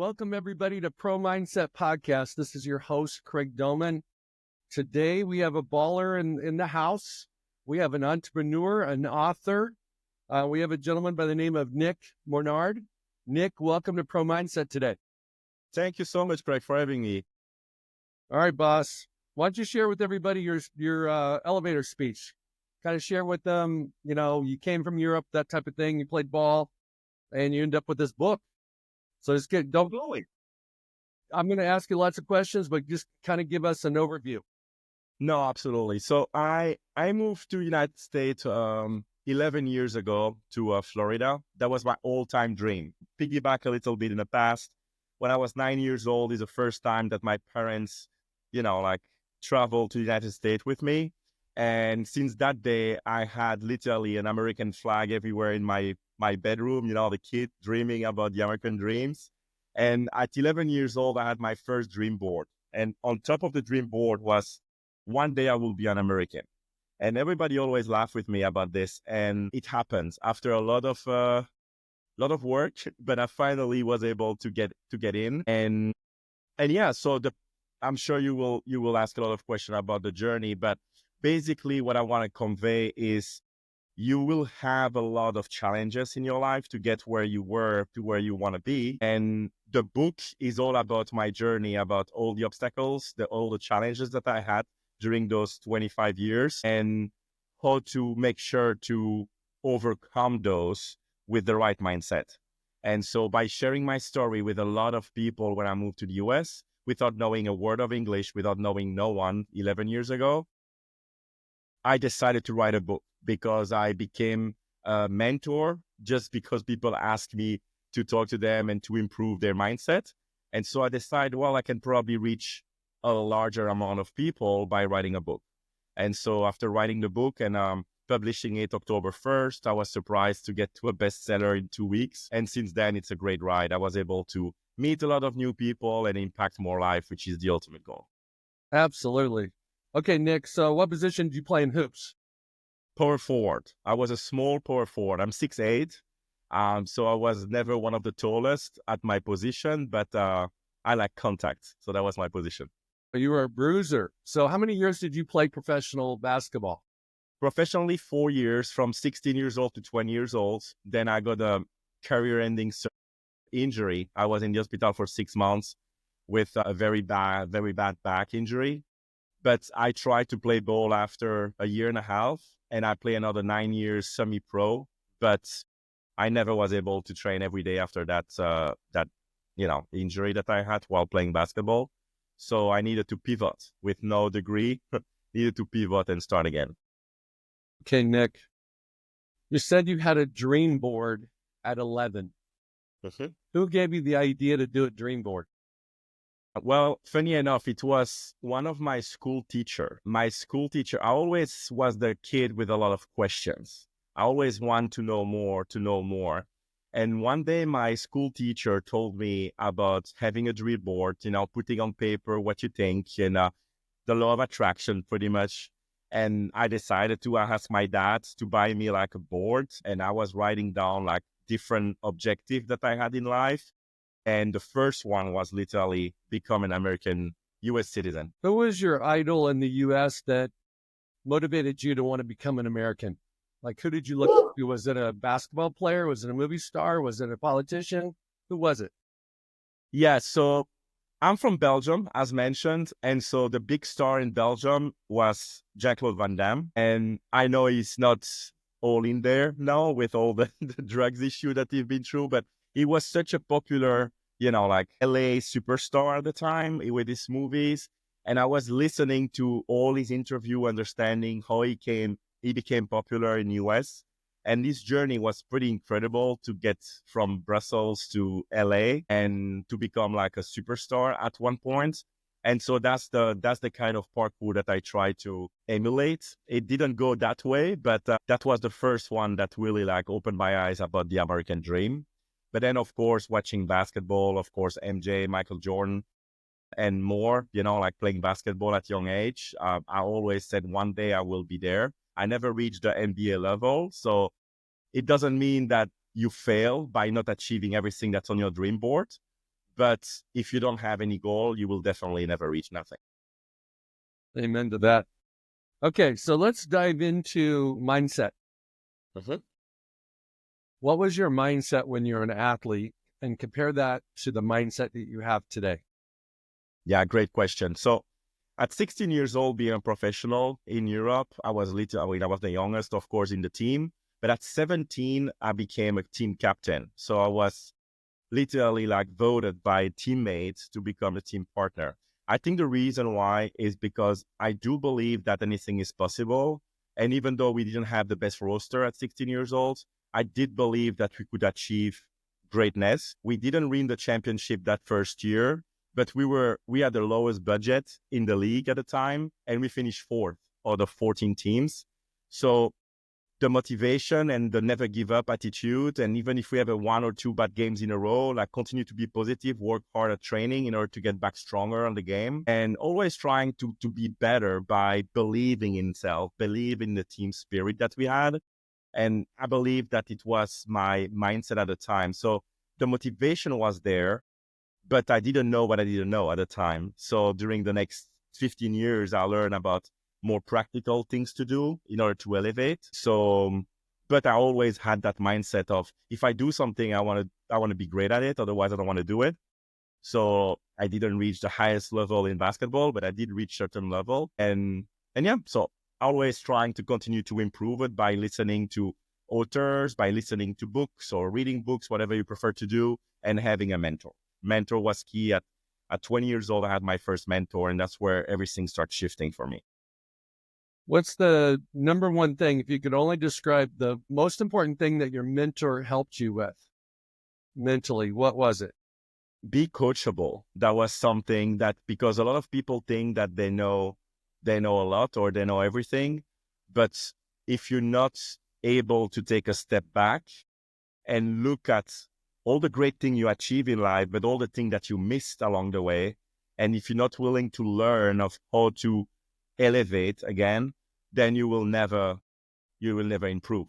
Welcome everybody to Pro Mindset Podcast. This is your host, Craig Doman. Today we have a baller in the house. We have an entrepreneur, an author. We have a gentleman by the name of Nick Mornard. Nick, welcome to Pro Mindset today. Thank you so much, Craig, for having me. All right, boss. Why don't you share with everybody your elevator speech? Kind of share with them, you came from Europe, that type of thing. You played ball, and you end up with this book. So just don't go. I'm going to ask you lots of questions, but just kind of give us an overview. No, absolutely. So I moved to United States 11 years ago to Florida. That was my all-time dream. Piggyback a little bit in the past. When I was 9 years old is the first time that my parents, traveled to the United States with me. And since that day, I had literally an American flag everywhere in my bedroom, the kid dreaming about the American dreams. And at 11 years old, I had my first dream board. And on top of the dream board was, one day I will be an American. And everybody always laughed with me about this. And it happens after a lot of work, but I finally was able to get in. And yeah, so I'm sure you will ask a lot of questions about the journey, but basically what I want to convey is you will have a lot of challenges in your life to get where you were to where you want to be. And the book is all about my journey, about all the obstacles, all the challenges that I had during those 25 years and how to make sure to overcome those with the right mindset. And so by sharing my story with a lot of people when I moved to the US, without knowing a word of English, without knowing no one 11 years ago, I decided to write a book because I became a mentor just because people asked me to talk to them and to improve their mindset. And so I decided, well, I can probably reach a larger amount of people by writing a book. And so after writing the book and publishing it October 1st, I was surprised to get to a bestseller in 2 weeks. And since then, it's a great ride. I was able to meet a lot of new people and impact more life, which is the ultimate goal. Absolutely. Okay, Nick, so what position do you play in hoops? Power forward. I was a small power forward. I'm 6'8". So I was never one of the tallest at my position, but I like contact. So that was my position. You were a bruiser. So how many years did you play professional basketball? Professionally, 4 years, from 16 years old to 20 years old. Then I got a career-ending injury. I was in the hospital for 6 months with a very bad back injury. But I tried to play ball after a year and a half, and I played another 9 years semi-pro. But I never was able to train every day after that injury that I had while playing basketball. So I needed to pivot with no degree, needed to pivot and start again. Okay, Nick, you said you had a dream board at 11. Mm-hmm. Who gave you the idea to do a dream board? Well, funny enough, it was one of my school teacher. My school teacher, I always was the kid with a lot of questions. I always want to know more. And one day my school teacher told me about having a dream board, putting on paper what you think, and the law of attraction pretty much. And I decided to ask my dad to buy me like a board. And I was writing down like different objectives that I had in life. And the first one was literally become an American U.S. citizen. Who was your idol in the U.S. that motivated you to want to become an American? Like, who did you look up to? Was it a basketball player? Was it a movie star? Was it a politician? Who was it? Yeah, so I'm from Belgium, as mentioned. And so the big star in Belgium was Jean-Claude Van Damme. And I know he's not all in there now with all the drugs issue that he's been through, but he was such a popular, LA superstar at the time with his movies. And I was listening to all his interview, understanding how he became popular in US. And this journey was pretty incredible to get from Brussels to LA and to become like a superstar at one point. And so that's the kind of parkour that I try to emulate. It didn't go that way, but that was the first one that really like opened my eyes about the American dream. But then, of course, watching basketball, of course, MJ, Michael Jordan, and more, like playing basketball at young age. I always said one day I will be there. I never reached the NBA level. So it doesn't mean that you fail by not achieving everything that's on your dream board. But if you don't have any goal, you will definitely never reach nothing. Amen to that. Okay, so let's dive into mindset. Mhm. What was your mindset when you're an athlete, and compare that to the mindset that you have today? Yeah, great question. So at 16 years old, being a professional in Europe, I was the youngest, of course, in the team. But at 17, I became a team captain. So I was literally like voted by teammates to become a team partner. I think the reason why is because I do believe that anything is possible. And even though we didn't have the best roster at 16 years old, I did believe that we could achieve greatness. We didn't win the championship that first year, but we had the lowest budget in the league at the time, and we finished fourth out of 14 teams. So the motivation and the never give up attitude, and even if we have a one or two bad games in a row, like continue to be positive, work hard at training in order to get back stronger on the game, and always trying to be better by believing in self, believe in the team spirit that we had. And I believe that it was my mindset at the time. So the motivation was there, but I didn't know what I didn't know at the time. So during the next 15 years, I learned about more practical things to do in order to elevate. So, but I always had that mindset of if I do something, I want to be great at it. Otherwise, I don't want to do it. So I didn't reach the highest level in basketball, but I did reach certain level. And yeah, so always trying to continue to improve it by listening to authors, by listening to books or reading books, whatever you prefer to do, and having a mentor. Mentor was key. At 20 years old, I had my first mentor, and that's where everything starts shifting for me. What's the number one thing, if you could only describe the most important thing that your mentor helped you with mentally, what was it? Be coachable. That was something that, because a lot of people think that they know a lot or they know everything, but if you're not able to take a step back and look at all the great things you achieve in life, but all the things that you missed along the way, and if you're not willing to learn of how to elevate again, then you will never improve.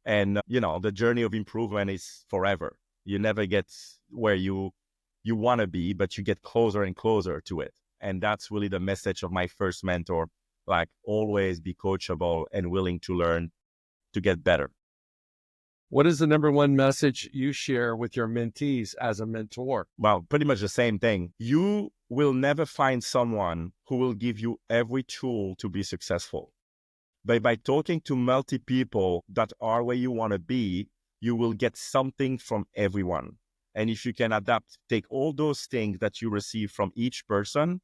And the journey of improvement is forever. You never get where you want to be, but you get closer and closer to it. And that's really the message of my first mentor, like always be coachable and willing to learn to get better. What is the number one message you share with your mentees as a mentor? Well, pretty much the same thing. You will never find someone who will give you every tool to be successful. But by talking to multi people that are where you want to be, you will get something from everyone. And if you can adapt, take all those things that you receive from each person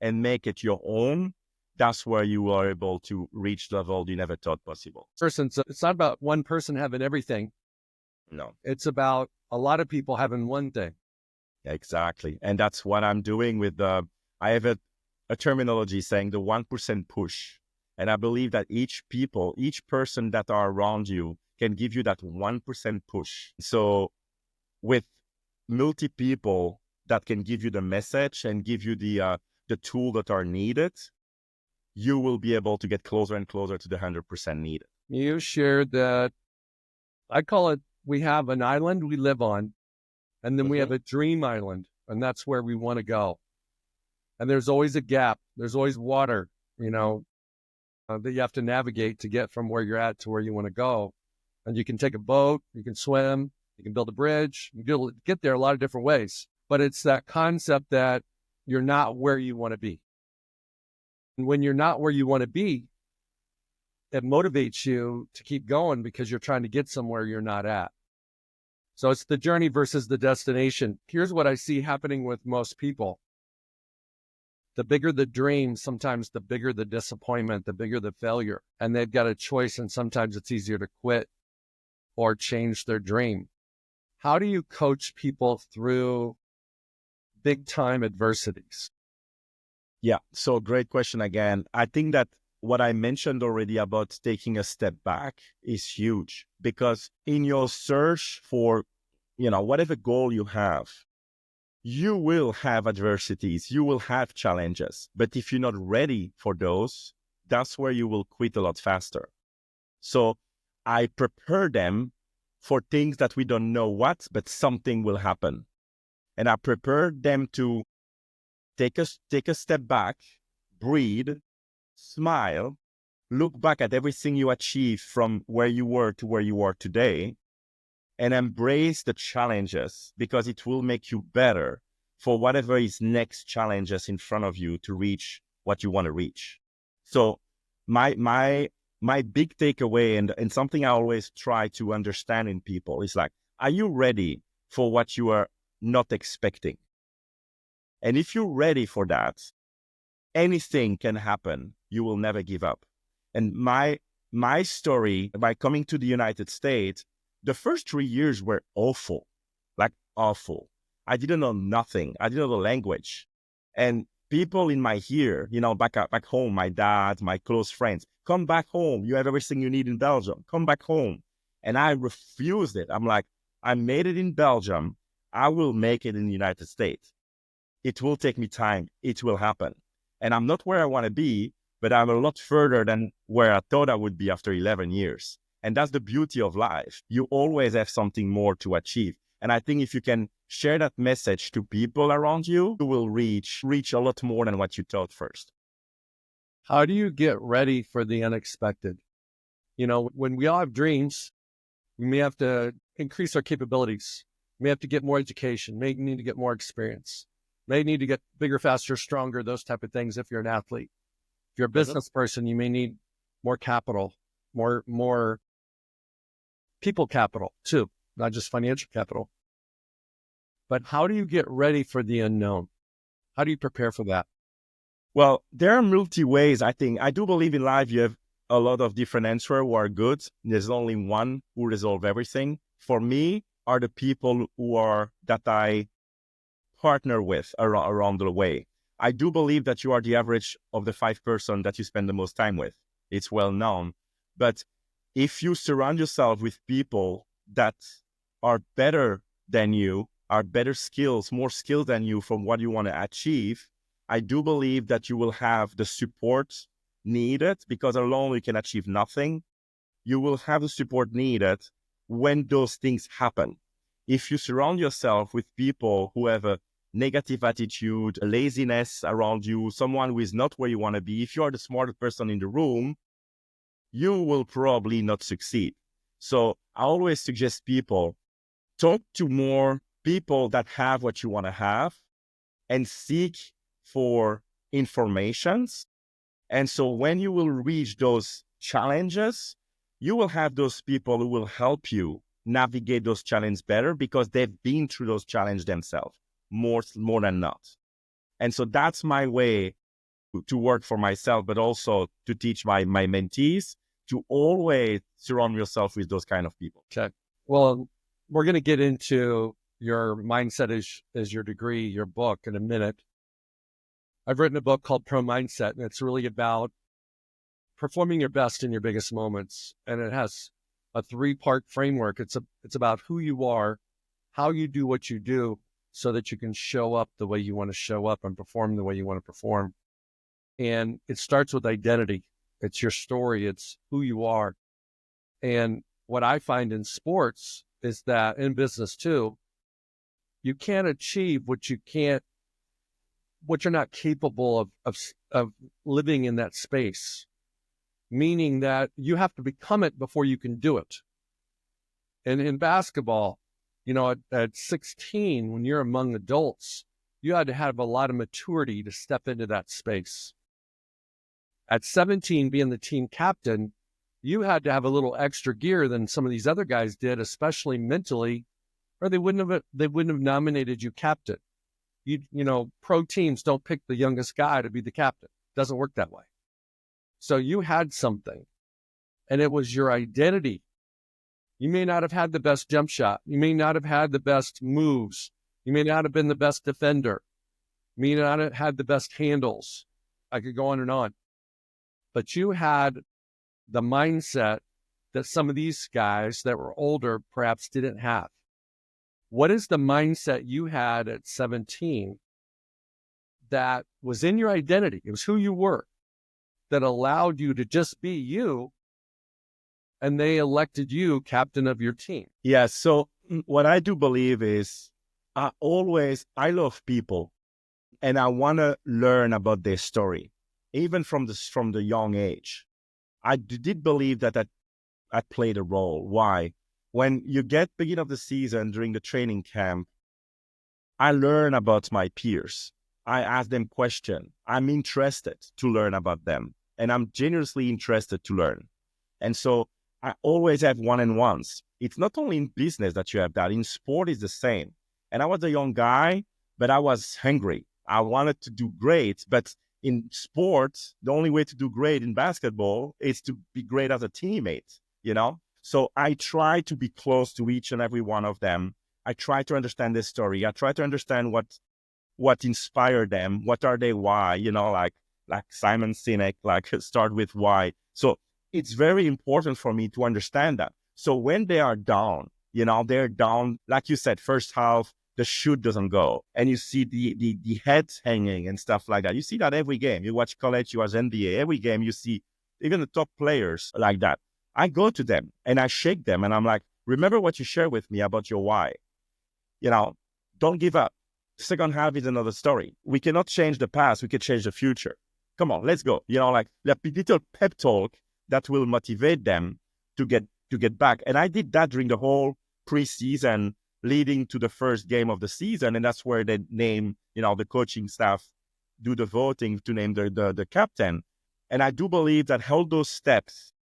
and make it your own, that's where you are able to reach the level you never thought possible. Person, so it's not about one person having everything. No, It's about a lot of people having one thing. exactly. And that's what I'm doing with I have a terminology saying the 1% push. And I believe that each person that are around you can give you that 1% push. So with multi people that can give you the message and give you the tool that are needed, you will be able to get closer and closer to the 100% needed. You shared that, I call it, we have an island we live on, and then we have Mm-hmm. a dream island, and that's where we want to go. And there's always a gap. There's always water, that you have to navigate to get from where you're at to where you want to go. And you can take a boat, you can swim, you can build a bridge, you can get there a lot of different ways. But it's that concept that you're not where you want to be. And when you're not where you want to be, it motivates you to keep going because you're trying to get somewhere you're not at. So it's the journey versus the destination. Here's what I see happening with most people. The bigger the dream, sometimes the bigger the disappointment, the bigger the failure. And they've got a choice, and sometimes it's easier to quit or change their dream. How do you coach people through big time adversities? Yeah. So great question again. I think that what I mentioned already about taking a step back is huge, because in your search for, whatever goal you have, you will have adversities, you will have challenges. But if you're not ready for those, that's where you will quit a lot faster. So I prepare them for things that we don't know what, but something will happen. And I prepared them to take a step back, breathe, smile, look back at everything you achieved from where you were to where you are today, and embrace the challenges, because it will make you better for whatever is next challenges in front of you to reach what you want to reach. So my big takeaway, and something I always try to understand in people, is like, are you ready for what you are not expecting? And if you're ready for that, anything can happen. You will never give up. And my story, by coming to the United States, the first 3 years were awful, like awful. I didn't know nothing. I didn't know the language. And people in my ear, back home, my dad, my close friends, come back home. You have everything you need in Belgium. Come back home. And I refused it. I'm like, I made it in Belgium. I will make it in the United States. It will take me time. It will happen. And I'm not where I want to be, but I'm a lot further than where I thought I would be after 11 years. And that's the beauty of life. You always have something more to achieve. And I think if you can share that message to people around you, you will reach a lot more than what you thought first. How do you get ready for the unexpected? When we all have dreams, we may have to increase our capabilities. We may have to get more education, may need to get more experience, may need to get bigger, faster, stronger, those type of things if you're an athlete. If you're a business person, you may need more capital, more people capital too, not just financial capital. But how do you get ready for the unknown? How do you prepare for that? Well, there are multi ways. I do believe in life you have a lot of different answers who are good. There's only one who resolve everything. For me, are the people that I partner with around the way. I do believe that you are the average of the 5 person that you spend the most time with. It's well known. But if you surround yourself with people that are better than you, are better skills, more skilled than you from what you want to achieve, I do believe that you will have the support needed, because alone you can achieve nothing. You will have the support needed when those things happen. If you surround yourself with people who have a negative attitude, a laziness around you, someone who is not where you want to be, if you are the smartest person in the room, you will probably not succeed. So I always suggest people talk to more people that have what you want to have and seek for informations. And so when you will reach those challenges, you will have those people who will help you navigate those challenges better, because they've been through those challenges themselves more than not. And so that's my way to work for myself, but also to teach my mentees to always surround yourself with those kind of people. Okay. Well, we're going to get into your mindset as your degree, your book in a minute. I've written a book called Pro Mindset, and it's really about performing your best in your biggest moments. And it has a 3-part framework. It's about who you are, how you do what you do, so that you can show up the way you want to show up and perform the way you want to perform. And it starts with identity. It's your story. It's who you are. And what I find in sports is that, in business too, you can't achieve what you're not capable of living in that space, meaning that you have to become it before you can do it. And in basketball, at 16, when you're among adults, you had to have a lot of maturity to step into that space. At 17, being the team captain, you had to have a little extra gear than some of these other guys did, especially mentally, or they wouldn't have nominated you captain. Pro teams don't pick the youngest guy to be the captain. It doesn't work that way. So you had something, and it was your identity. You may not have had the best jump shot. You may not have had the best moves. You may not have been the best defender. You may not have had the best handles. I could go on and on. But you had the mindset that some of these guys that were older perhaps didn't have. What is the mindset you had at 17 that was in your identity? It was who you were, that allowed you to just be you, and they elected you captain of your team. Yeah, so what I do believe is I love people, and I want to learn about their story, even from the young age. Did believe that I played a role. Why? When you get beginning of the season during the training camp, I learn about my peers. I ask them questions. I'm interested to learn about them, and I'm genuinely interested to learn. And so I always have one-on-ones. It's not only in business that you have that. In sport, is the same. And I was a young guy, but I was hungry. I wanted to do great, but in sports, the only way to do great in basketball is to be great as a teammate, you know? So I try to be close to each and every one of them. I try to understand their story. I try to understand what inspired them, what are they why, like Simon Sinek, like start with why. So it's very important for me to understand that. So when they are down, they're down, like you said, first half, the shoot doesn't go. And you see the heads hanging and stuff like that. You see that every game. You watch college, you watch NBA, every game you see even the top players like that. I go to them and I shake them and I'm like, remember what you shared with me about your why. Don't give up. Second half is another story. We cannot change the past. We can change the future. Come on, let's go. Like a little pep talk that will motivate them to get back. And I did that during the whole preseason leading to the first game of the season. And that's where they name, the coaching staff do the voting to name the captain. And I do believe that all those steps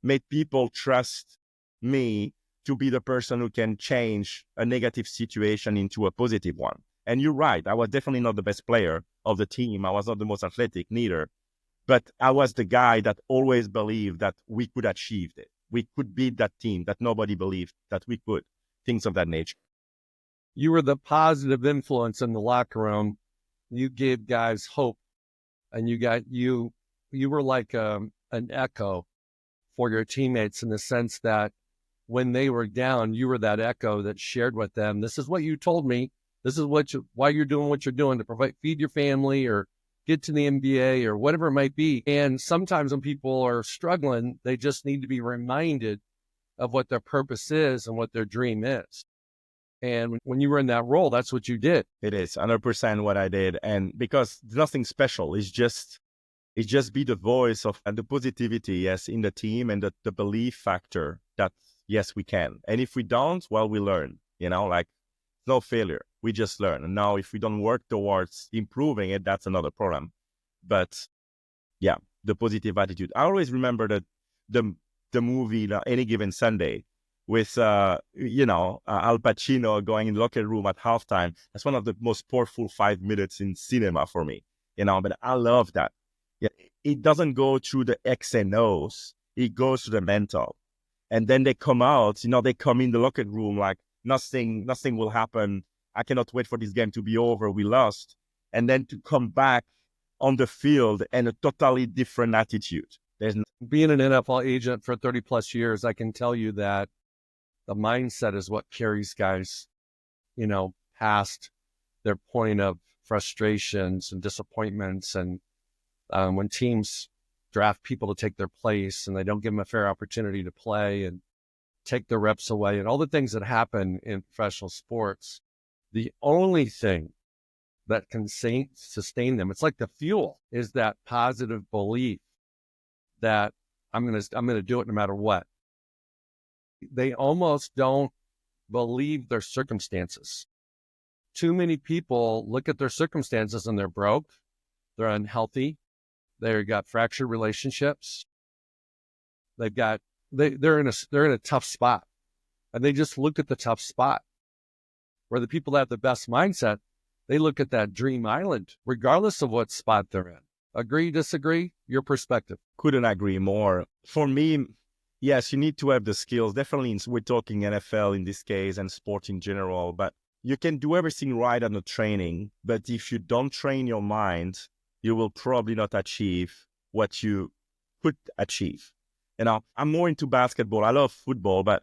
made people trust me to be the person who can change a negative situation into a positive one. And you're right. I was definitely not the best player of the team. I was not the most athletic neither. But I was the guy that always believed that we could achieve it. We could beat that team that nobody believed that we could. Things of that nature. You were the positive influence in the locker room. You gave guys hope, and you were like an echo for your teammates in the sense that when they were down, you were that echo that shared with them. This is what you told me. This is why you're doing what you're doing to feed your family or get to the NBA or whatever it might be. And sometimes when people are struggling, they just need to be reminded of what their purpose is and what their dream is. And when you were in that role, that's what you did. It is 100% what I did. And because nothing special, it's just be the voice of and the positivity, yes, in the team and the belief factor that, yes, we can. And if we don't, well, we learn, like no failure. We just learn. And now if we don't work towards improving it, that's another problem. But yeah, the positive attitude. I always remember that the movie Any Given Sunday with, Al Pacino going in the locker room at halftime. That's one of the most powerful 5 minutes in cinema for me, but I love that. Yeah, it doesn't go through the X and O's. It goes to the mental. And then they come out, they come in the locker room like nothing will happen. I cannot wait for this game to be over. We lost. And then to come back on the field and a totally different attitude. Being an NFL agent for 30 plus years, I can tell you that the mindset is what carries guys, past their point of frustrations and disappointments. And when teams draft people to take their place and they don't give them a fair opportunity to play and take the reps away and all the things that happen in professional sports, the only thing that can sustain them, it's like the fuel, is that positive belief that I'm going to do it no matter what. They almost don't believe their circumstances. Too many people look at their circumstances and they're broke, they're unhealthy, they've got fractured relationships, they're in a tough spot, and they just look at the tough spot. Where the people that have the best mindset, they look at that dream island, regardless of what spot they're in. Agree, disagree? Your perspective. Couldn't agree more. For me, yes, you need to have the skills. Definitely, we're talking NFL in this case and sport in general, but you can do everything right on the training. But if you don't train your mind, you will probably not achieve what you could achieve. I'm more into basketball. I love football, but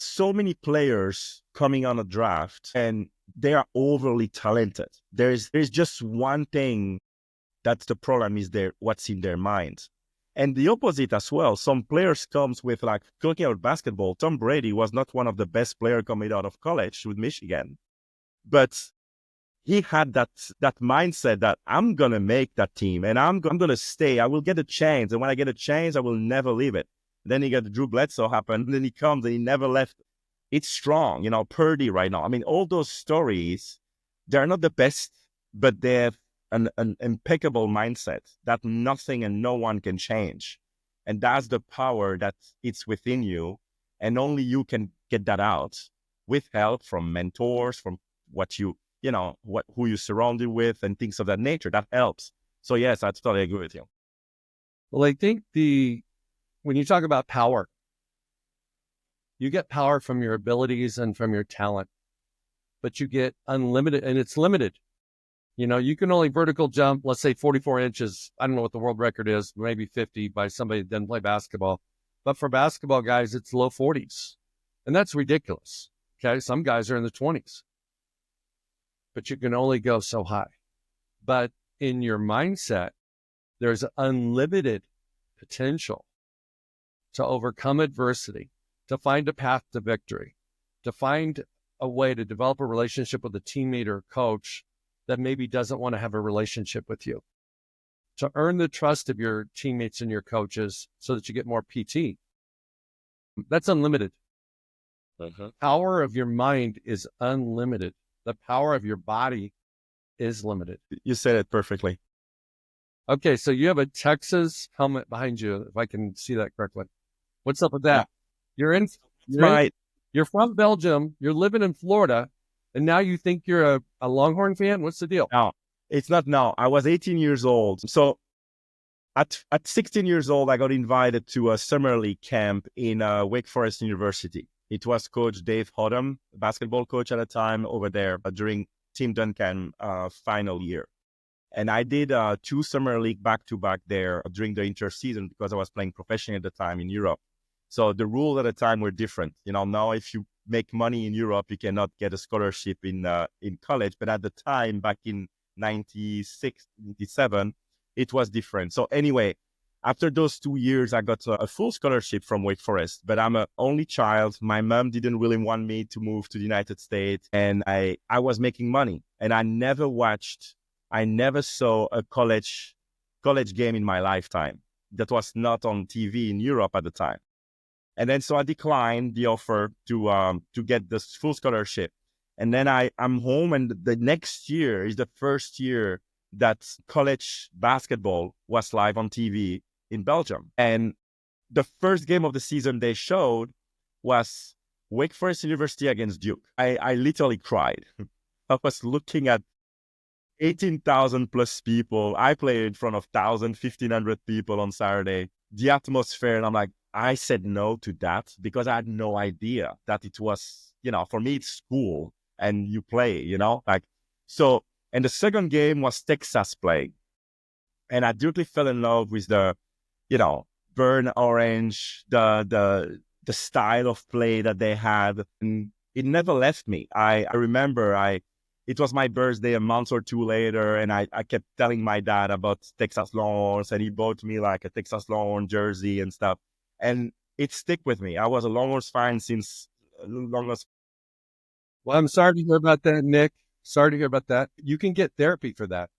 so many players coming on a draft and they are overly talented. There's just one thing that's the problem is what's in their mind. And the opposite as well. Some players comes with, like, talking about basketball, Tom Brady was not one of the best players coming out of college with Michigan, but he had that mindset that I'm gonna make that team and I'm gonna stay. I will get a chance, and when I get a chance, I will never leave it. Then he got the Drew Bledsoe happen, and then he comes and he never left. It's strong, Purdy right now. I mean, all those stories, they're not the best, but they have an impeccable mindset that nothing and no one can change. And that's the power that it's within you. And only you can get that out with help from mentors, from what who you surrounded with and things of that nature. That helps. So yes, I totally agree with you. Well, I think when you talk about power, you get power from your abilities and from your talent, but you get unlimited, and it's limited. You can only vertical jump, let's say 44 inches. I don't know what the world record is, maybe 50 by somebody that doesn't play basketball. But for basketball guys, it's low 40s. And that's ridiculous. Okay. Some guys are in the 20s, but you can only go so high. But in your mindset, there's unlimited potential to overcome adversity, to find a path to victory, to find a way to develop a relationship with a teammate or coach that maybe doesn't want to have a relationship with you, to earn the trust of your teammates and your coaches so that you get more PT. That's unlimited. Power of your mind is unlimited. The power of your body is limited. You said it perfectly. Okay, so you have a Texas helmet behind you, if I can see that correctly. What's up with that? Yeah. You're you're from Belgium, you're living in Florida, and now you think you're a Longhorn fan? What's the deal? No, it's not now. I was 18 years old. So at 16 years old, I got invited to a summer league camp in Wake Forest University. It was Coach Dave Hodham, basketball coach at the time over there during Tim Duncan final year. And I did 2 summer league back-to-back there during the interseason because I was playing professionally at the time in Europe. So the rules at the time were different. Now if you make money in Europe, you cannot get a scholarship in college. But at the time, back in 96, 97, it was different. So anyway, after those 2 years, I got a full scholarship from Wake Forest, but I'm an only child. My mom didn't really want me to move to the United States, and I was making money, and I never saw a college game in my lifetime that was not on TV in Europe at the time. And then so I declined the offer to get this full scholarship. And then I'm home, and the next year is the first year that college basketball was live on TV in Belgium. And the first game of the season they showed was Wake Forest University against Duke. I literally cried. I was looking at 18,000 plus people. I played in front of 1,000, 1,500 people on Saturday. The atmosphere, and I'm like, I said no to that because I had no idea that it was, for me, it's school and you play, so. And the second game was Texas playing. And I deeply fell in love with the, burn orange, the style of play that they had. And it never left me. I remember it was my birthday a month or two later, and I kept telling my dad about Texas Longhorns, and he bought me like a Texas Longhorn jersey and stuff. And it stuck with me. I was a Longhorns fan since Longhorns. Well, I'm sorry to hear about that, Nick. Sorry to hear about that. You can get therapy for that,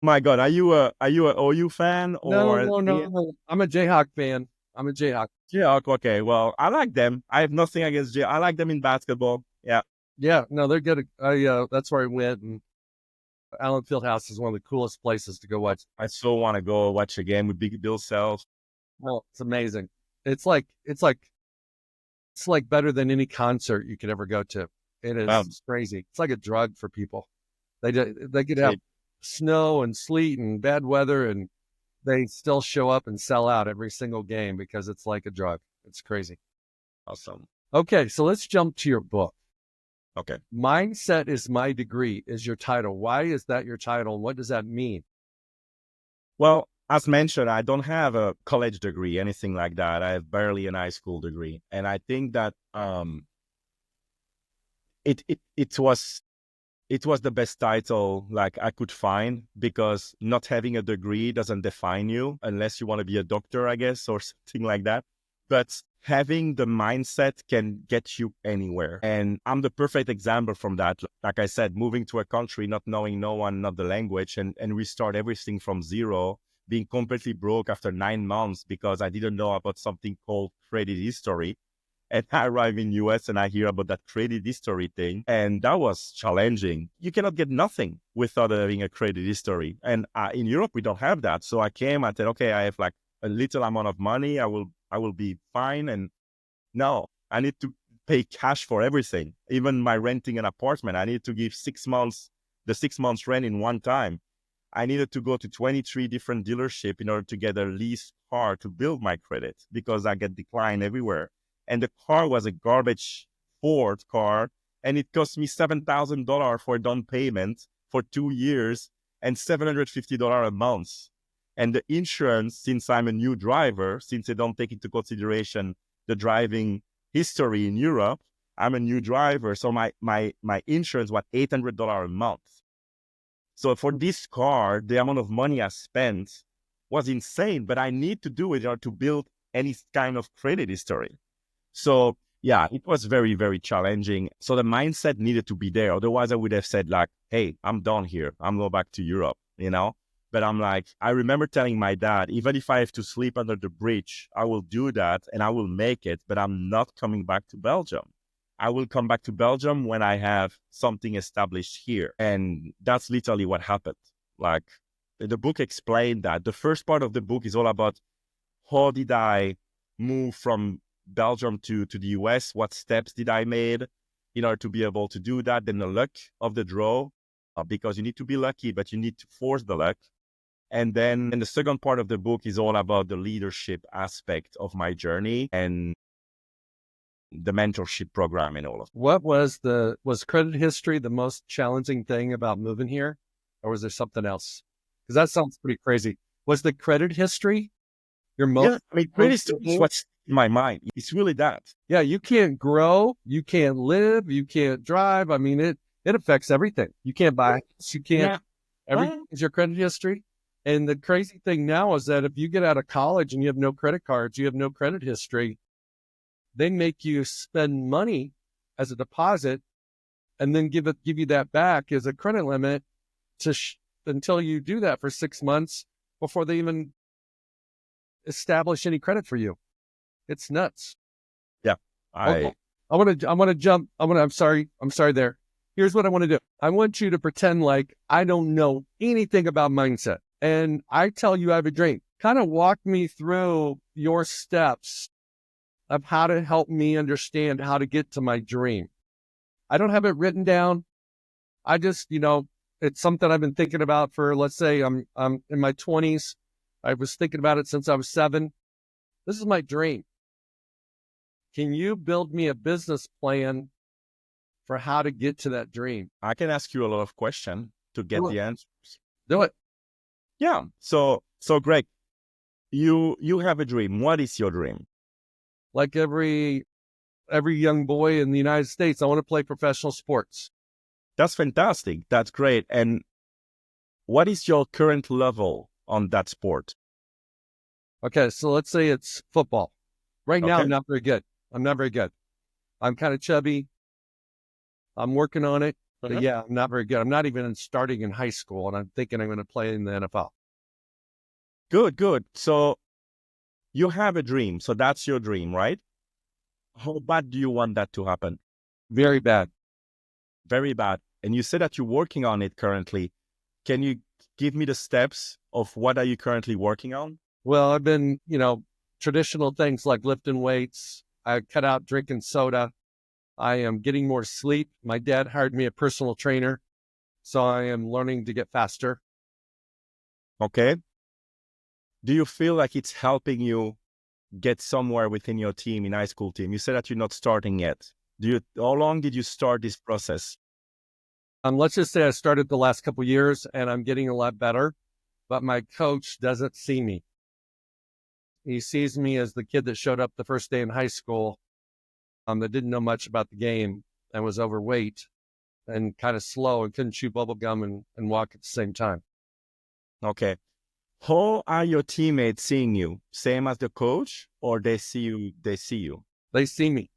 My God, are you a OU fan or? No. I'm a Jayhawk fan. I'm a Jayhawk. Jayhawk, okay. Well, I like them. I have nothing against Jayhawk. I like them in basketball. Yeah. Yeah, no, they're good. That's where I went, and Allen Fieldhouse is one of the coolest places to go watch. I still want to go watch a game with Big Bill Self. Well, it's amazing. It's like better than any concert you could ever go to. It is It's crazy. It's like a drug for people. They could have snow and sleet and bad weather, and they still show up and sell out every single game because it's like a drug. It's crazy. Awesome. Okay, so let's jump to your book. Okay. Mindset is My Degree is your title. Why is that your title? And what does that mean? Well, as mentioned, I don't have a college degree, anything like that. I have barely an high school degree. And I think that it was it was the best title like I could find, because not having a degree doesn't define you unless you want to be a doctor, I guess, or something like that. But having the mindset can get you anywhere. And I'm the perfect example from that. Like I said, moving to a country, not knowing no one, not the language, and restart everything from zero, being completely broke after 9 months because I didn't know about something called credit history. And I arrive in US and I hear about that credit history thing. And that was challenging. You cannot get nothing without having a credit history. And in Europe, we don't have that. So I came, I said, okay, I have like a little amount of money. I will be fine. And no, I need to pay cash for everything. Even my renting an apartment, I need to give 6 months, the 6 months rent in one time. I needed to go to 23 different dealerships in order to get a leased car to build my credit because I get declined everywhere. And the car was a garbage Ford car, and it cost me $7,000 for down payment for 2 years and $750 a month. And the insurance, since I'm a new driver, since they don't take into consideration the driving history in Europe, I'm a new driver. So my insurance was $800 a month. So for this car, the amount of money I spent was insane, but I need to do it in order to build any kind of credit history. So yeah, it was very, very challenging. So the mindset needed to be there. Otherwise I would have said like, hey, I'm done here. I'm going back to Europe, you know? But I'm like, I remember telling my dad, even if I have to sleep under the bridge, I will do that and I will make it, but I'm not coming back to Belgium. I will come back to Belgium when I have something established here. And that's literally what happened. Like the book explained that. The first part of the book is all about how did I move from Belgium to the US? What steps did I made in order to be able to do that? Then the luck of the draw, because you need to be lucky, but you need to force the luck. And then the second part of the book is all about the leadership aspect of my journey and the mentorship program and all of it. What was credit history the most challenging thing about moving here? Or was there something else? Because that sounds pretty crazy. Was the credit history your most? Yeah, I mean, credit history is what's in my mind. It's really that. Yeah, you can't grow, you can't live, you can't drive. I mean, it affects everything. You can't buy, you can't, Yeah. everything is your credit history. And the crazy thing now is that if you get out of college and you have no credit cards, you have no credit history, they make you spend money as a deposit and then give you that back as a credit limit until you do that for 6 months before they even establish any credit for you. It's nuts. Yeah. Okay. I'm sorry there. Here's what I want to do. I want you to pretend like I don't know anything about mindset. And I tell you I have a dream. Kind of walk me through your steps of how to help me understand how to get to my dream. I don't have it written down. I just, it's something I've been thinking about for, let's say I'm in my 20s. I was thinking about it since I was 7. This is my dream. Can you build me a business plan for how to get to that dream? I can ask you a lot of questions to get the answers. Do it. Yeah. So Greg, you have a dream. What is your dream? Like every young boy in the United States, I want to play professional sports. That's fantastic. That's great. And what is your current level on that sport? Okay, so let's say it's football. Right now, Okay. I'm not very good. I'm kind of chubby. I'm working on it. But yeah, I'm not very good. I'm not even starting in high school, and I'm thinking I'm going to play in the NFL. Good. So you have a dream. So that's your dream, right? How bad do you want that to happen? Very bad. Very bad. And you said that you're working on it currently. Can you give me the steps of what are you currently working on? Well, I've been, traditional things like lifting weights. I cut out drinking soda. I am getting more sleep. My dad hired me a personal trainer, so I am learning to get faster. Okay. Do you feel like it's helping you get somewhere within your team, in high school team? You said that you're not starting yet. How long did you start this process? Let's just say I started the last couple of years and I'm getting a lot better, but my coach doesn't see me. He sees me as the kid that showed up the first day in high school, that didn't know much about the game and was overweight. and kind of slow and couldn't chew bubble gum and walk at the same time. Okay. How are your teammates seeing you? Same as the coach, or they see you? They see you. They see me.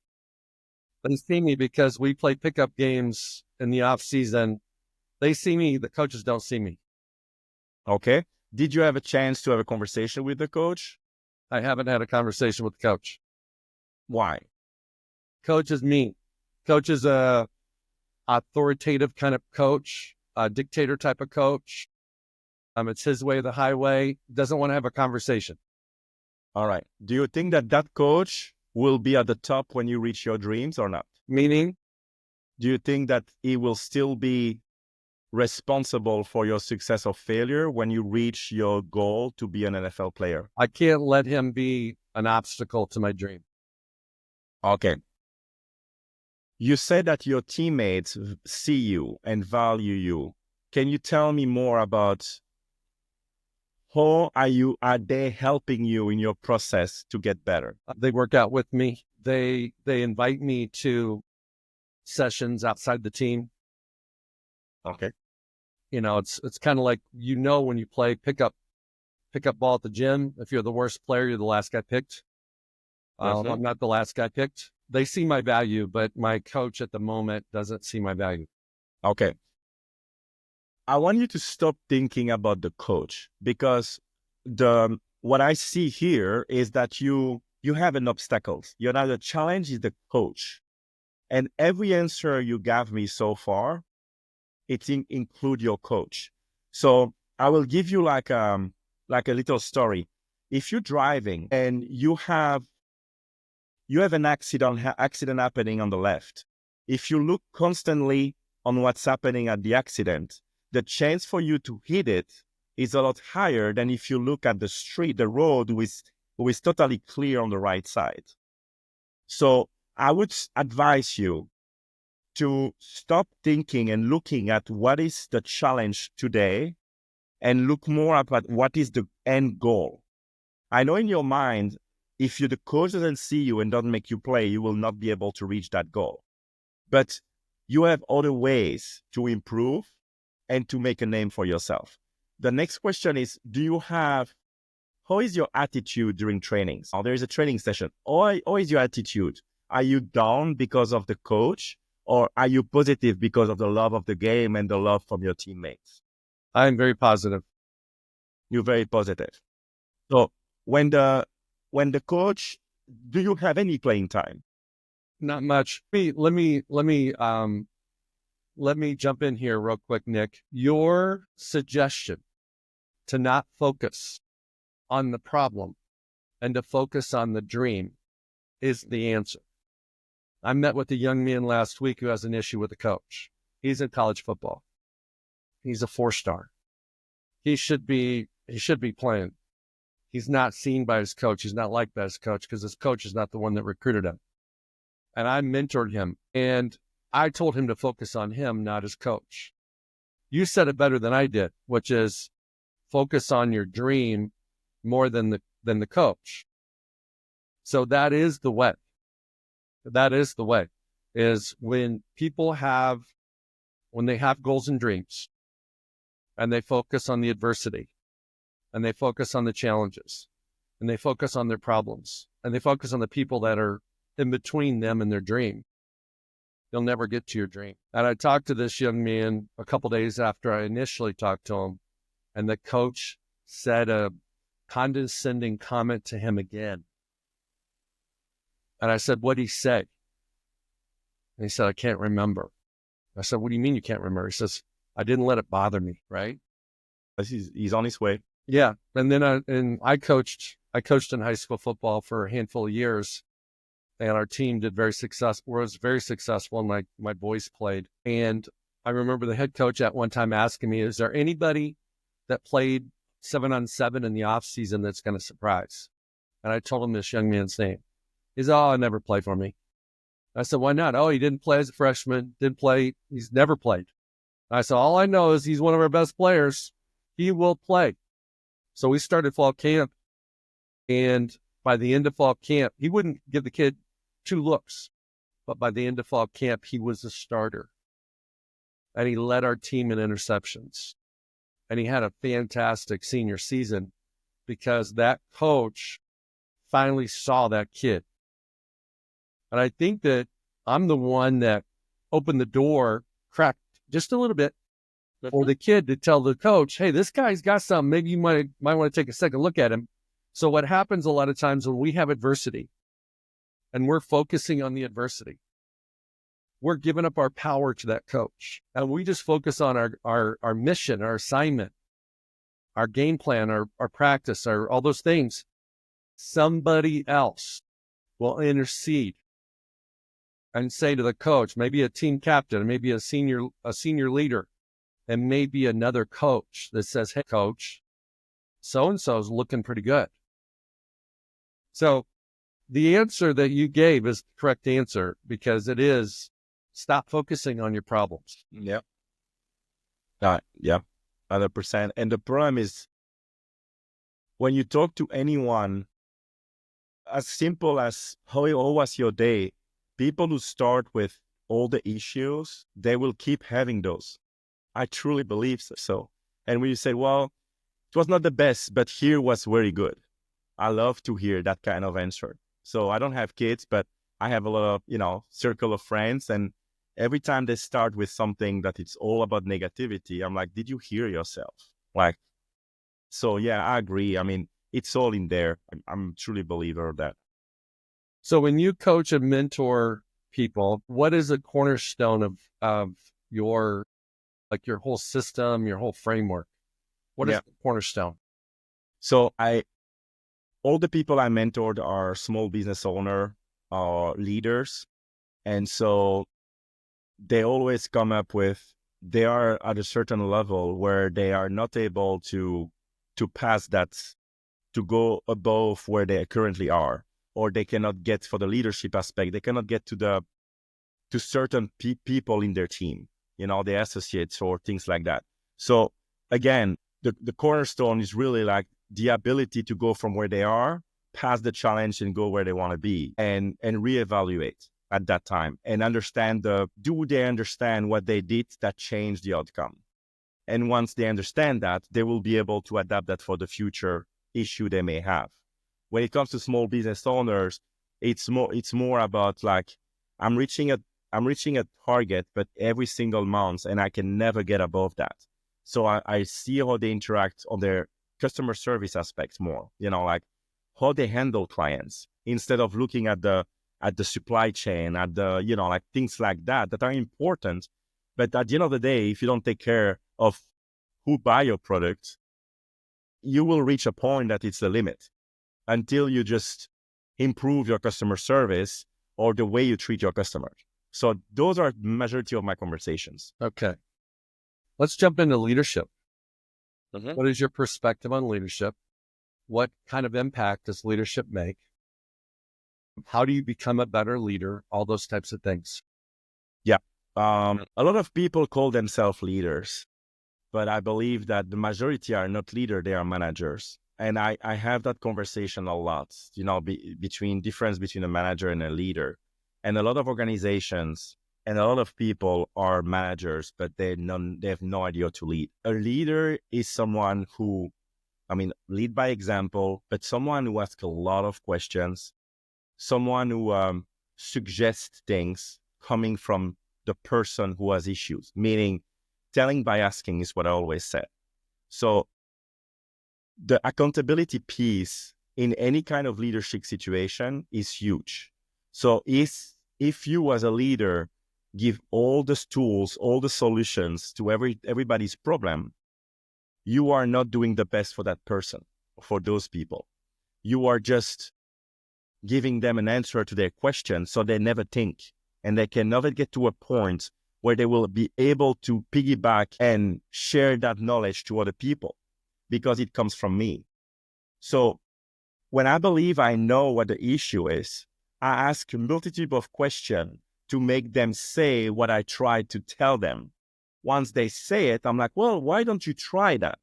They see me because we play pickup games in the off season. They see me. The coaches don't see me. Okay. Did you have a chance to have a conversation with the coach? I haven't had a conversation with the coach. Why? Coach is mean. Coach is a authoritative kind of coach, a dictator type of coach. It's his way or the highway. Doesn't want to have a conversation. All right. Do you think that that coach will be at the top when you reach your dreams or not? Meaning, Do you think that he will still be responsible for your success or failure when you reach your goal to be an NFL player? I can't let him be an obstacle to my dream. Okay. You said that your teammates see you and value you. Can you tell me more about how are they helping you in your process to get better? They work out with me. They invite me to sessions outside the team. Okay. You know, it's kind of like, when you play pickup ball at the gym, if you're the worst player, you're the last guy picked. I'm not the last guy picked. They see my value, but my coach at the moment doesn't see my value. Okay. I want you to stop thinking about the coach, because what I see here is that you have an obstacle. The challenge is the coach. And every answer you gave me so far, it include your coach. So I will give you like a little story. If you're driving and you have an accident happening on the left, if you look constantly on what's happening at the accident, the chance for you to hit it is a lot higher than if you look at the road who is totally clear on the right side. So I would advise you to stop thinking and looking at what is the challenge today and look more at what is the end goal. I know in your mind, if the coach doesn't see you and doesn't make you play, you will not be able to reach that goal. But you have other ways to improve and to make a name for yourself. The next question is, how is your attitude during trainings? There is a training session. How is your attitude? Are you down because of the coach, or are you positive because of the love of the game and the love from your teammates? I'm very positive. You're very positive. So when the coach, do you have any playing time? Not much. Let me jump in here real quick, Nick. Your suggestion to not focus on the problem and to focus on the dream is the answer. I met with a young man last week who has an issue with a coach. He's in college football. He's a 4-star. He should be playing. He's not seen by his coach. He's not liked by his coach because his coach is not the one that recruited him. And I mentored him, and I told him to focus on him, not his coach. You said it better than I did, which is focus on your dream more than the coach. So that is the way. That is the way, is when they have goals and dreams, and they focus on the adversity, and they focus on the challenges, and they focus on their problems, and they focus on the people that are in between them and their dream, you'll never get to your dream. And I talked to this young man a couple days after I initially talked to him, and the coach said a condescending comment to him again. And I said, what'd he say? And he said, I can't remember. I said, what do you mean you can't remember? He says, I didn't let it bother me, right? He's on his way. Yeah. And then I coached in high school football for a handful of years, and our team was very successful, and my boys played. And I remember the head coach at one time asking me, is there anybody that played 7-on-7 in the off season that's going to surprise? And I told him this young man's name. He's, oh, never played for me. I said, why not? Oh, he didn't play as a freshman, didn't play. He's never played. I said, all I know is he's one of our best players. He will play. So we started fall camp, and by the end of fall camp, he wouldn't give the kid 2 looks, but by the end of fall camp, he was a starter. and he led our team in interceptions. And he had a fantastic senior season because that coach finally saw that kid. And I think that I'm the one that opened the door, cracked just a little bit for the kid to tell the coach, hey, this guy's got something. Maybe you might want to take a second look at him. So what happens a lot of times when we have adversity and we're focusing on the adversity, we're giving up our power to that coach. And we just focus on our mission, our assignment, our game plan, our practice, all those things. Somebody else will intercede and say to the coach, maybe a team captain, maybe a senior leader, and maybe another coach that says, hey, coach, so-and-so is looking pretty good. So the answer that you gave is the correct answer, because it is stop focusing on your problems. Yep. Yeah, 100%. And the problem is when you talk to anyone, as simple as how was your day, people who start with all the issues, they will keep having those. I truly believe so. And when you say, well, it was not the best, but here was very good. I love to hear that kind of answer. So I don't have kids, but I have a lot of, circle of friends. And every time they start with something that it's all about negativity, I'm like, did you hear yourself? So yeah, I agree. I mean, it's all in there. I'm truly a believer of that. So when you coach and mentor people, what is a cornerstone of your whole system, your whole framework? What is the cornerstone? So all the people I mentored are small business owner leaders. And so they always come up with, they are at a certain level where they are not able to pass that, to go above where they currently are, or they cannot get, for the leadership aspect, they cannot get to certain people in their team, the associates or things like that. So again, the cornerstone is really like the ability to go from where they are, past the challenge and go where they want to be, and reevaluate at that time and understand do they understand what they did that changed the outcome? And once they understand that, they will be able to adapt that for the future issue they may have. When it comes to small business owners, it's more about like, I'm reaching a target, but every single month, and I can never get above that. So I see how they interact on their customer service aspects more, like how they handle clients, instead of looking at the supply chain, at the, like things like that are important. But at the end of the day, if you don't take care of who buy your product, you will reach a point that it's the limit until you just improve your customer service or the way you treat your customers. So those are the majority of my conversations. Okay. Let's jump into leadership. What is your perspective on leadership? What kind of impact does leadership make? How do you become a better leader? All those types of things. Yeah. A lot of people call themselves leaders, but I believe that the majority are not leaders, they are managers. And I have that conversation a lot, between difference between a manager and a leader. And a lot of organizations and a lot of people are managers, but they have no idea to lead. A leader is someone who, lead by example, but someone who asks a lot of questions, someone who suggests things coming from the person who has issues, meaning telling by asking is what I always said. So the accountability piece in any kind of leadership situation is huge. So if you as a leader give all the tools, all the solutions to everybody's problem, you are not doing the best for that person, for those people. You are just giving them an answer to their question, so they never think, and they can never get to a point where they will be able to piggyback and share that knowledge to other people, because it comes from me. So when I believe I know what the issue is, I ask a multitude of questions to make them say what I tried to tell them. Once they say it, I'm like, well, why don't you try that?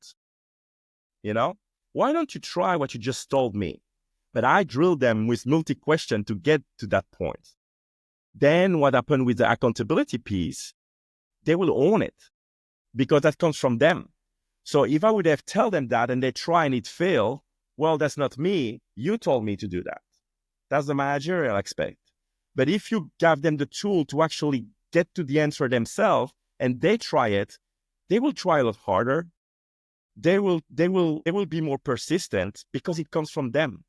Why don't you try what you just told me? But I drill them with multi-question to get to that point. Then what happened with the accountability piece? they will own it because that comes from them. So if I would have tell them that and they try and it fail, well, that's not me. You told me to do that. That's the managerial aspect. But if you give them the tool to actually get to the answer themselves and they try it, they will try a lot harder. They will be more persistent because it comes from them.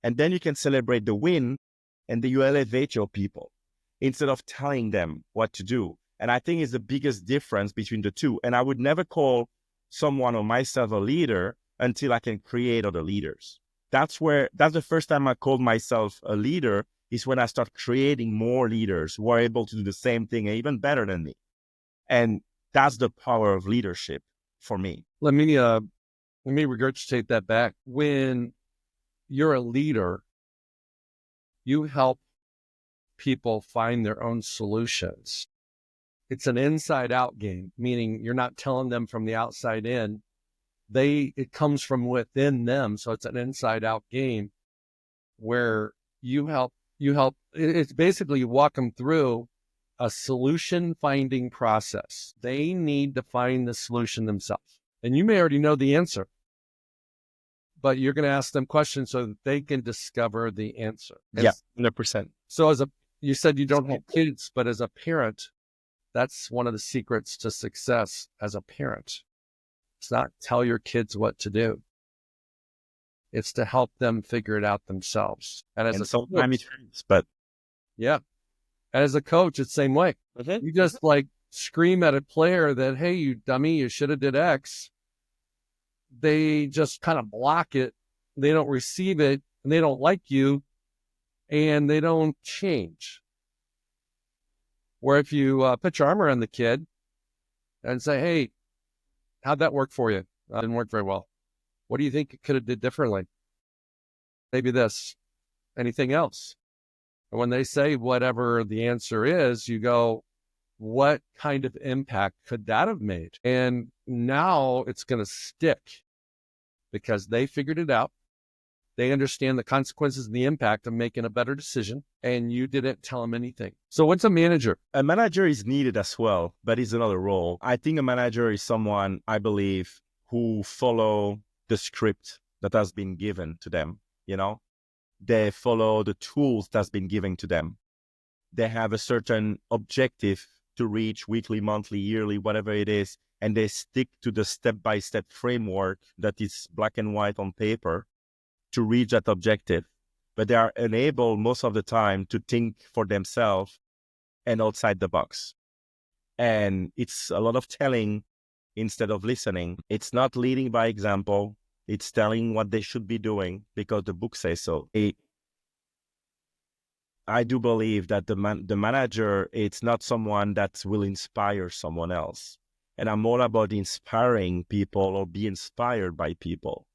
And then you can celebrate the win and then you elevate your people instead of telling them what to do. And I think it's the biggest difference between the two. And I would never call someone or myself a leader until I can create other leaders. That's the first time I called myself a leader, is when I start creating more leaders who are able to do the same thing and even better than me. And that's the power of leadership for me. Let me regurgitate that back. When you're a leader, you help people find their own solutions. It's an inside out game, meaning you're not telling them from the outside in. It comes from within them. So it's an inside out game where you help, it's basically you walk them through a solution finding process. They need to find the solution themselves. And you may already know the answer, but you're going to ask them questions so that they can discover the answer. Yeah, 100%. So you said you don't have kids, but as a parent, that's one of the secrets to success as a parent. It's not tell your kids what to do. It's to help them figure it out themselves. And sometimes it hurts, but yeah. And as a coach, it's the same way. You just scream at a player that, hey, you dummy, you should have did X. They just kind of block it. They don't receive it, and they don't like you, and they don't change. Where if you put your arm around the kid and say, hey, how'd that work for you? That didn't work very well. What do you think it could have did differently? Maybe this. Anything else? And when they say whatever the answer is, you go, what kind of impact could that have made? And now it's going to stick because they figured it out. They understand the consequences and the impact of making a better decision, and you didn't tell them anything. So what's a manager? A manager is needed as well, but it's another role. I think a manager is someone, I believe, who follow the script that has been given to them, They follow the tools that's been given to them. They have a certain objective to reach weekly, monthly, yearly, whatever it is, and they stick to the step-by-step framework that is black and white on paper to reach that objective. But they are unable most of the time to think for themselves and outside the box. And it's a lot of telling instead of listening. It's not leading by example. It's telling what they should be doing because the book says so. I do believe that the manager, it's not someone that will inspire someone else. And I'm all about inspiring people or be inspired by people.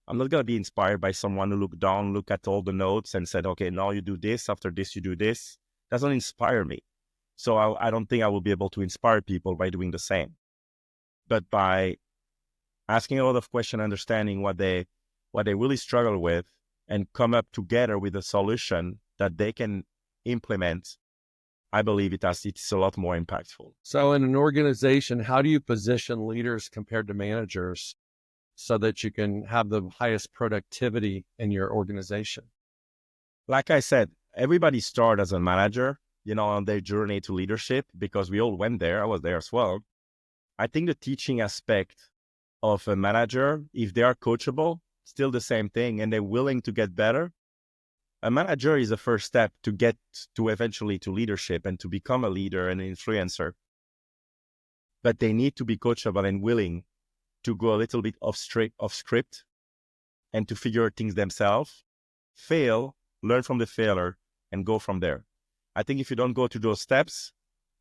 I'm not going to be inspired by someone who look at all the notes and said, okay, now you do this, after this, you do this. That doesn't inspire me. So I don't think I will be able to inspire people by doing the same. But by asking a lot of questions, understanding what they really struggle with, and come up together with a solution that they can implement, I believe it's a lot more impactful. So in an organization, how do you position leaders compared to managers so that you can have the highest productivity in your organization? Like I said, everybody starts as a manager, on their journey to leadership, because we all went there. I was there as well. I think the teaching aspect of a manager, if they are coachable, still the same thing, and they're willing to get better. A manager is the first step to get to eventually to leadership and to become a leader and an influencer. But they need to be coachable and willing to go a little bit off script and to figure things themselves, fail, learn from the failure, and go from there. I think if you don't go through those steps,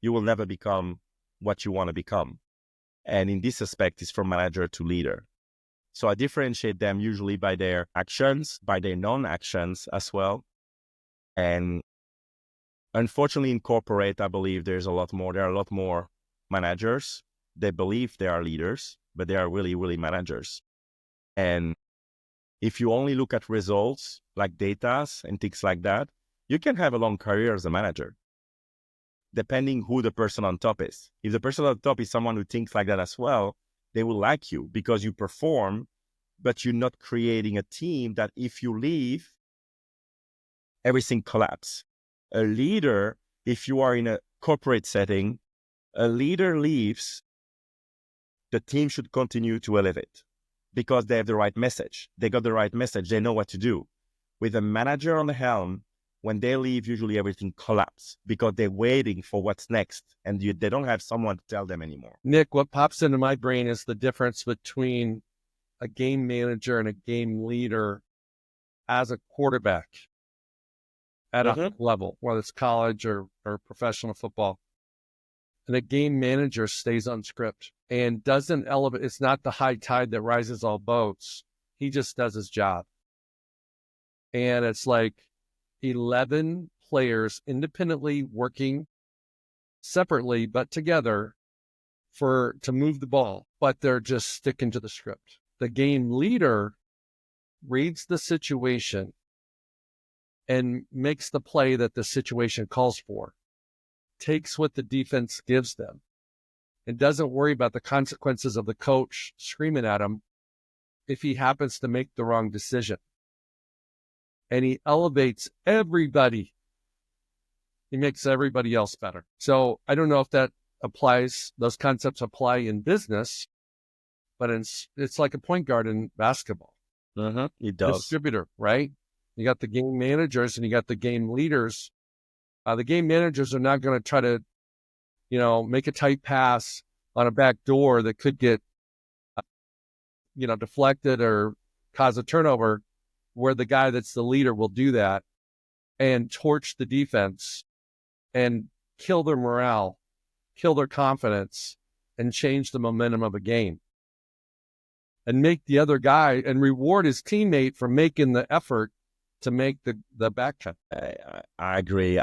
you will never become what you want to become. And in this aspect, it's from manager to leader. So I differentiate them usually by their actions, by their non-actions as well. And unfortunately, in corporate, I believe there are a lot more managers. They believe they are leaders, but they are really, really managers. And if you only look at results like data and things like that, you can have a long career as a manager. depending who the person on top is. If the person on top is someone who thinks like that as well, they will like you because you perform, but you're not creating a team that if you leave, everything collapses. A leader, if you are in a corporate setting, a leader leaves, the team should continue to elevate because they have the right message. They got the right message. They know what to do. With a manager on the helm, when they leave, usually everything collapses because they're waiting for what's next and they don't have someone to tell them anymore. Nick, what pops into my brain is the difference between a game manager and a game leader as a quarterback at a level, whether it's college or professional football. And a game manager stays on script and doesn't elevate. It's not the high tide that rises all boats. He just does his job. And it's like 11 players independently working separately, but together to move the ball, but they're just sticking to the script. The game leader reads the situation and makes the play that the situation calls for, takes what the defense gives them, and doesn't worry about the consequences of the coach screaming at him if he happens to make the wrong decision. And he elevates everybody. He makes everybody else better. So I don't know if those concepts apply in business, but it's like a point guard in basketball. It does. Distributor, right? You got the game managers and you got the game leaders. The game managers are not going to try to, make a tight pass on a back door that could get, deflected or cause a turnover, where the guy that's the leader will do that and torch the defense and kill their morale, kill their confidence, and change the momentum of a game. And make the other guy and reward his teammate for making the effort to make the back cut. I agree.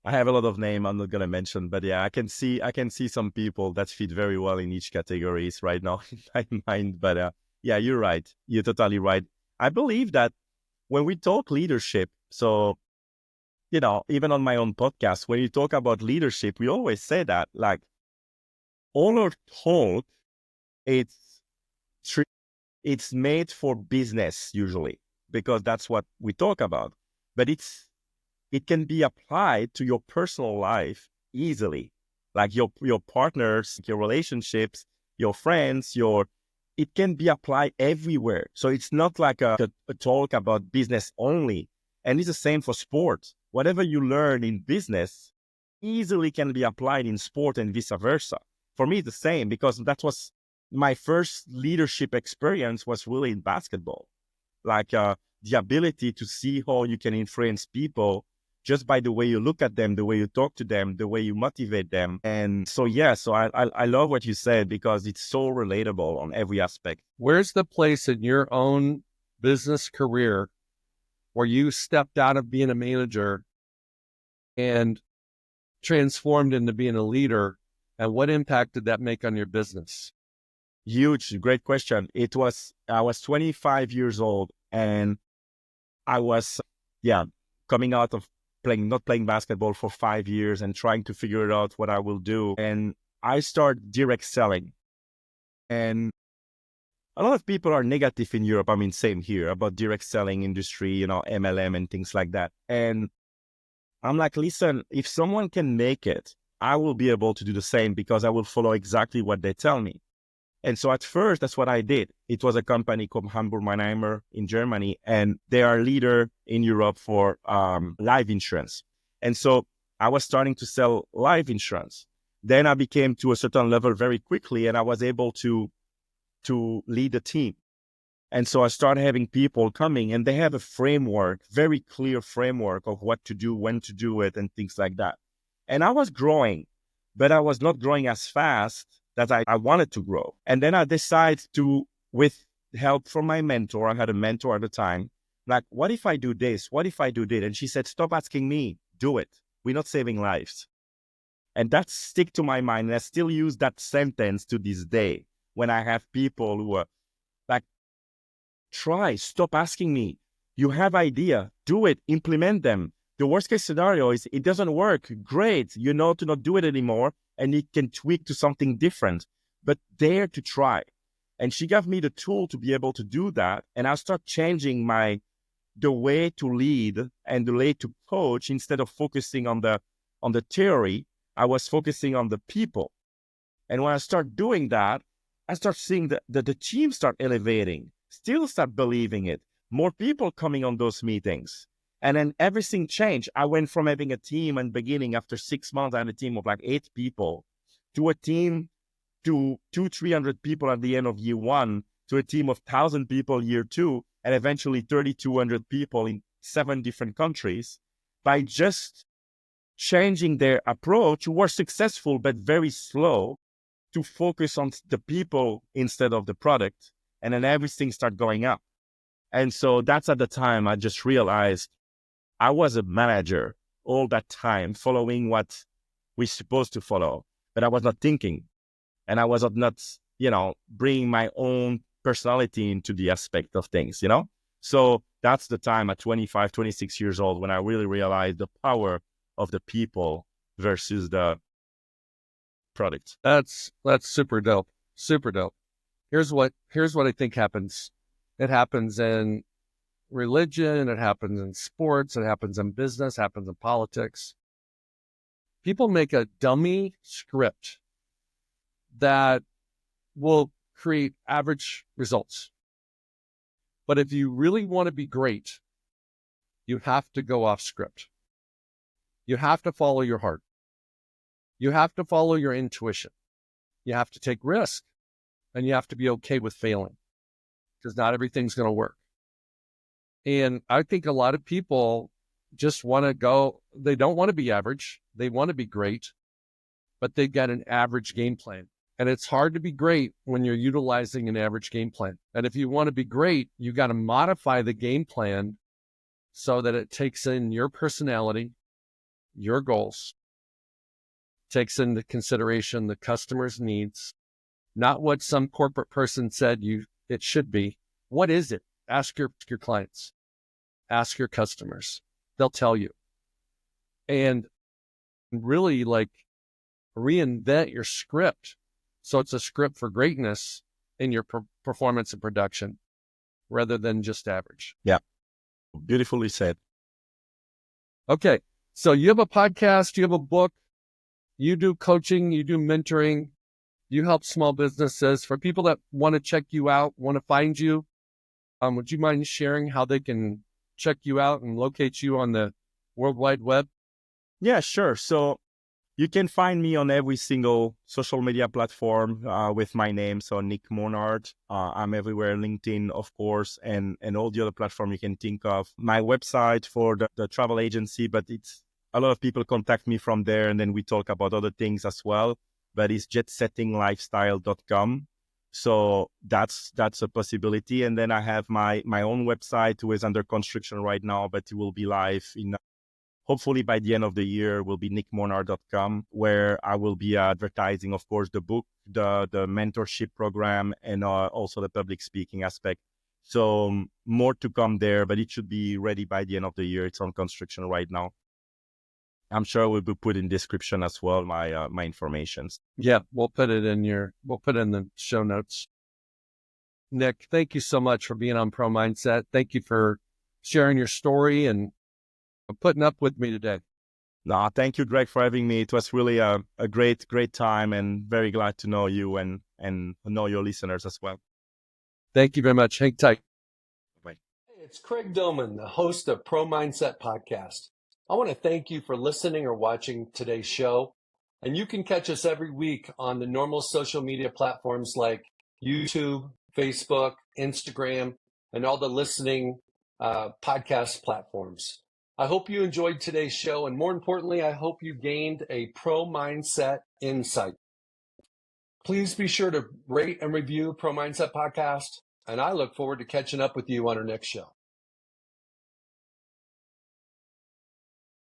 I have a lot of names I'm not going to mention, but yeah, I can see some people that fit very well in each categories right now in my mind. But yeah, you're right. You're totally right. I believe that when we talk leadership, so, even on my own podcast, when you talk about leadership, we always say that, like, all our talk, it's made for business usually, because that's what we talk about. But it can be applied to your personal life easily, like your partners, your relationships, your friends, it can be applied everywhere. So it's not like a talk about business only. And it's the same for sports. Whatever you learn in business easily can be applied in sport and vice versa. For me, it's the same, because that was my first leadership experience was really in basketball. Like the ability to see how you can influence people just by the way you look at them, the way you talk to them, the way you motivate them. And so, yeah, so I love what you said, because it's so relatable on every aspect. Where's the place in your own business career where you stepped out of being a manager and transformed into being a leader? And what impact did that make on your business? Huge, great question. I was 25 years old, and I was, coming out of not playing basketball for 5 years and trying to figure out what I will do. And I started direct selling. And a lot of people are negative in Europe. I mean, same here, about direct selling industry, MLM and things like that. And I'm like, listen, if someone can make it, I will be able to do the same, because I will follow exactly what they tell me. And so at first, that's what I did. It was a company called Hamburg Mannheimer in Germany, and they are a leader in Europe for life insurance. And so I was starting to sell life insurance. Then I became to a certain level very quickly, and I was able to lead a team. And so I started having people coming, and they have a framework, very clear framework of what to do, when to do it, and things like that. And I was growing, but I was not growing as fast that I wanted to grow. And then I decided to, with help from my mentor, I had a mentor at the time, like, what if I do this? What if I do that? And she said, stop asking me, do it. We're not saving lives. And that stick to my mind. And I still use that sentence to this day when I have people who are like, stop asking me. You have idea, do it, implement them. The worst case scenario is it doesn't work. Great. You know to not do it anymore and you can tweak to something different, but dare to try. And she gave me the tool to be able to do that. And I start changing the way to lead and the way to coach. Instead of focusing on the theory, I was focusing on the people. And when I start doing that, I start seeing the team start elevating, still start believing it. More people coming on those meetings. And then everything changed. I went from having a team in the beginning, after 6 months, I had a team of like 8 people, to a team to 300 people at the end of year 1, to a team of 1,000 people year 2, and eventually 3,200 people in 7 different countries by just changing their approach. Were successful, but very slow, to focus on the people instead of the product. And then everything started going up. And so that's at the time I just realized I was a manager all that time, following what we're supposed to follow, but I was not thinking. And I was not, bringing my own personality into the aspect of things, So that's the time at 25, 26 years old when I really realized the power of the people versus the product. That's super dope. Super dope. Here's what I think happens. It happens in religion, it happens in sports, it happens in business, it happens in politics. People make a dummy script that will create average results. But if you really want to be great, you have to go off script. You have to follow your heart. You have to follow your intuition. You have to take risk, and you have to be okay with failing, because not everything's going to work. And I think a lot of people just want to go, they don't want to be average. They want to be great, but they've got an average game plan. And it's hard to be great when you're utilizing an average game plan. And if you want to be great, you got to modify the game plan so that it takes in your personality, your goals, takes into consideration the customer's needs, not what some corporate person said it should be. What is it? Ask your clients, ask your customers. They'll tell you. And really reinvent your script. So it's a script for greatness in your performance and production rather than just average. Yeah. Beautifully said. Okay. So you have a podcast, you have a book, you do coaching, you do mentoring, you help small businesses. For people that want to check you out, want to find you, would you mind sharing how they can check you out and locate you on the World Wide Web? Yeah, sure. So you can find me on every single social media platform with my name. So Nick Mornard. I'm everywhere, LinkedIn, of course, and all the other platforms you can think of. My website for the travel agency, but it's a lot of people contact me from there, and then we talk about other things as well. But it's jetsettinglifestyle.com. So that's a possibility. And then I have my own website, who is under construction right now, but it will be live in hopefully by the end of the year. Will be nickmornard.com, where I will be advertising, of course, the book, the mentorship program, and also the public speaking aspect. So more to come there, but it should be ready by the end of the year. It's on construction right now. I'm sure we'll be put in description as well, my information. Yeah, we'll put it in the show notes. Nick, thank you so much for being on Pro Mindset. Thank you for sharing your story and putting up with me today. No, thank you, Greg, for having me. It was really a great time, and very glad to know you and know your listeners as well. Thank you very much. Hang tight. Bye. Hey, it's Craig Doman, the host of Pro Mindset Podcast. I want to thank you for listening or watching today's show. And you can catch us every week on the normal social media platforms like YouTube, Facebook, Instagram, and all the listening podcast platforms. I hope you enjoyed today's show. And more importantly, I hope you gained a pro mindset insight. Please be sure to rate and review Pro Mindset Podcast. And I look forward to catching up with you on our next show.